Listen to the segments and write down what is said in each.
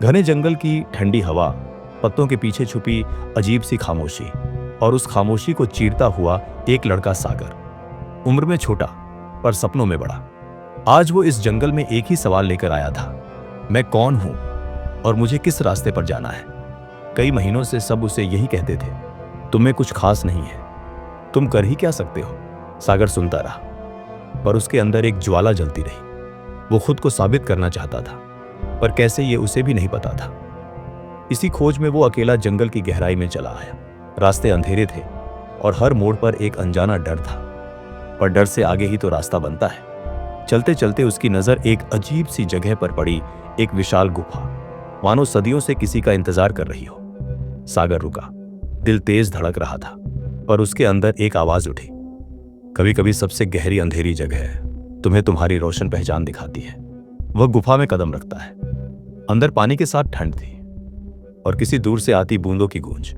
घने जंगल की ठंडी हवा, पत्तों के पीछे छुपी अजीब सी खामोशी, और उस खामोशी को चीरता हुआ एक लड़का सागर, उम्र में छोटा पर सपनों में बड़ा। आज वो इस जंगल में एक ही सवाल लेकर आया था, मैं कौन हूं और मुझे किस रास्ते पर जाना है। कई महीनों से सब उसे यही कहते थे, तुम्हें कुछ खास नहीं है, तुम कर ही क्या सकते हो। सागर सुनता रहा, पर उसके अंदर एक ज्वाला जलती रही। वो खुद को साबित करना चाहता था, पर कैसे ये उसे भी नहीं पता था। इसी खोज में वो अकेला जंगल की गहराई में चला आया। रास्ते अंधेरे थे और हर मोड़ पर एक अनजाना डर था, पर डर से आगे ही तो रास्ता बनता है। चलते चलते उसकी नजर एक अजीब सी जगह पर पड़ी, एक विशाल गुफा, मानो सदियों से किसी का इंतजार कर रही हो। सागर रुका, दिल तेज धड़क रहा था, पर उसके अंदर एक आवाज उठी, कभी कभी सबसे गहरी अंधेरी जगह तुम्हें तुम्हारी रोशन पहचान दिखाती है। वह गुफा में कदम रखता है। अंदर पानी के साथ ठंड थी और किसी दूर से आती बूंदों की गूंज।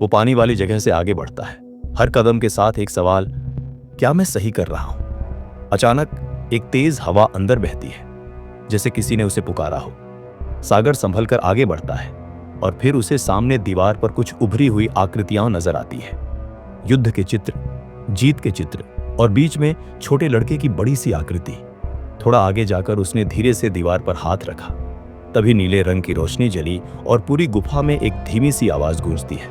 वो पानी वाली जगह से आगे बढ़ता है, हर कदम के साथ एक सवाल, क्या मैं सही कर रहा हूं। अचानक एक तेज हवा अंदर बहती है, जैसे किसी ने उसे पुकारा हो। सागर संभल कर आगे बढ़ता है और फिर उसे सामने दीवार पर कुछ उभरी हुई आकृतियां नजर आती है। युद्ध के चित्र, जीत के चित्र, और बीच में छोटे लड़के की बड़ी सी आकृति। थोड़ा आगे जाकर उसने धीरे से दीवार पर हाथ रखा, तभी नीले रंग की रोशनी जली और पूरी गुफा में एक धीमी सी आवाज गूंजती है,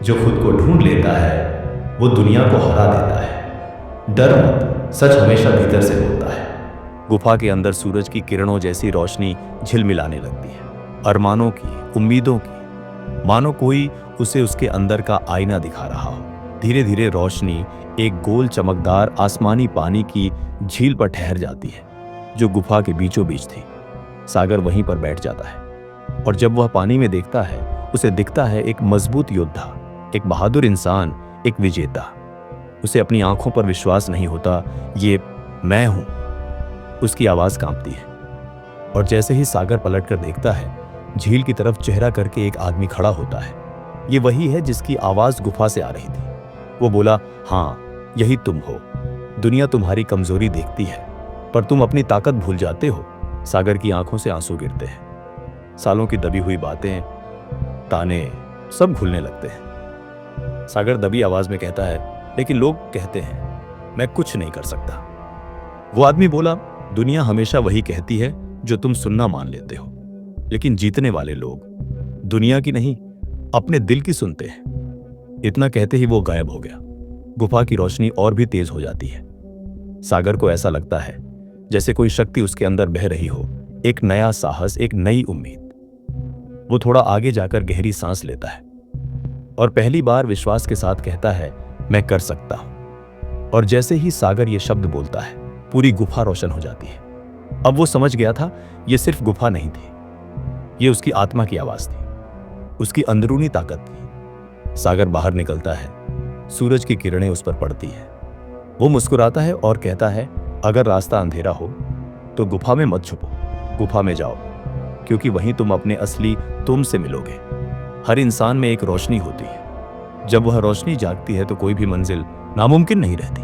जो खुद को ढूंढ लेता है वो दुनिया को हरा देता है। डर मत, सच हमेशा भीतर से होता है। गुफा के अंदर सूरज की किरणों जैसी रोशनी झिलमिलाने लगती है, अरमानों की, उम्मीदों की, मानो कोई उसे उसके अंदर का आईना दिखा रहा हो। धीरे धीरे रोशनी एक गोल चमकदार आसमानी पानी की झील पर ठहर जाती है, जो गुफा के बीचों बीच थी। सागर वहीं पर बैठ जाता है और जब वह पानी में देखता है, उसे दिखता है एक मजबूत योद्धा, एक बहादुर इंसान, एक विजेता। उसे अपनी आंखों पर विश्वास नहीं होता। ये मैं हूं। उसकी आवाज कांपती है और जैसे ही सागर पलटकर देखता है, झील की तरफ चेहरा करके एक आदमी खड़ा होता है। ये वही है जिसकी आवाज गुफा से आ रही थी। वो बोला, हाँ, यही तुम हो। दुनिया तुम्हारी कमजोरी देखती है, पर तुम अपनी ताकत भूल जाते हो। सागर की आंखों से आंसू गिरते हैं। सालों की दबी हुई बातें, ताने, सब भूलने लगते हैं। सागर दबी आवाज में कहता है, लेकिन लोग कहते हैं मैं कुछ नहीं कर सकता। वो आदमी बोला, दुनिया हमेशा वही कहती है जो तुम सुनना मान लेते हो, लेकिन जीतने वाले लोग दुनिया की नहीं, अपने दिल की सुनते हैं। इतना कहते ही वो गायब हो गया। गुफा की रोशनी और भी तेज हो जाती है। सागर को ऐसा लगता है जैसे कोई शक्ति उसके अंदर बह रही हो, एक नया साहस, एक नई उम्मीद। वो थोड़ा आगे जाकर गहरी सांस लेता है और पहली बार विश्वास के साथ कहता है, मैं कर सकता हूं। और जैसे ही सागर ये शब्द बोलता है, पूरी गुफा रोशन हो जाती है। अब वो समझ गया था, ये सिर्फ गुफा नहीं थी, ये उसकी आत्मा की आवाज थी, उसकी अंदरूनी ताकत थी। सागर बाहर निकलता है, सूरज की किरणें उस पर पड़ती है। वो मुस्कुराता है और कहता है, अगर रास्ता अंधेरा हो तो गुफा में मत छुपो, गुफा में जाओ, क्योंकि वहीं तुम अपने असली तुम से मिलोगे। हर इंसान में एक रोशनी होती है, जब वह रोशनी जागती है तो कोई भी मंजिल नामुमकिन नहीं रहती।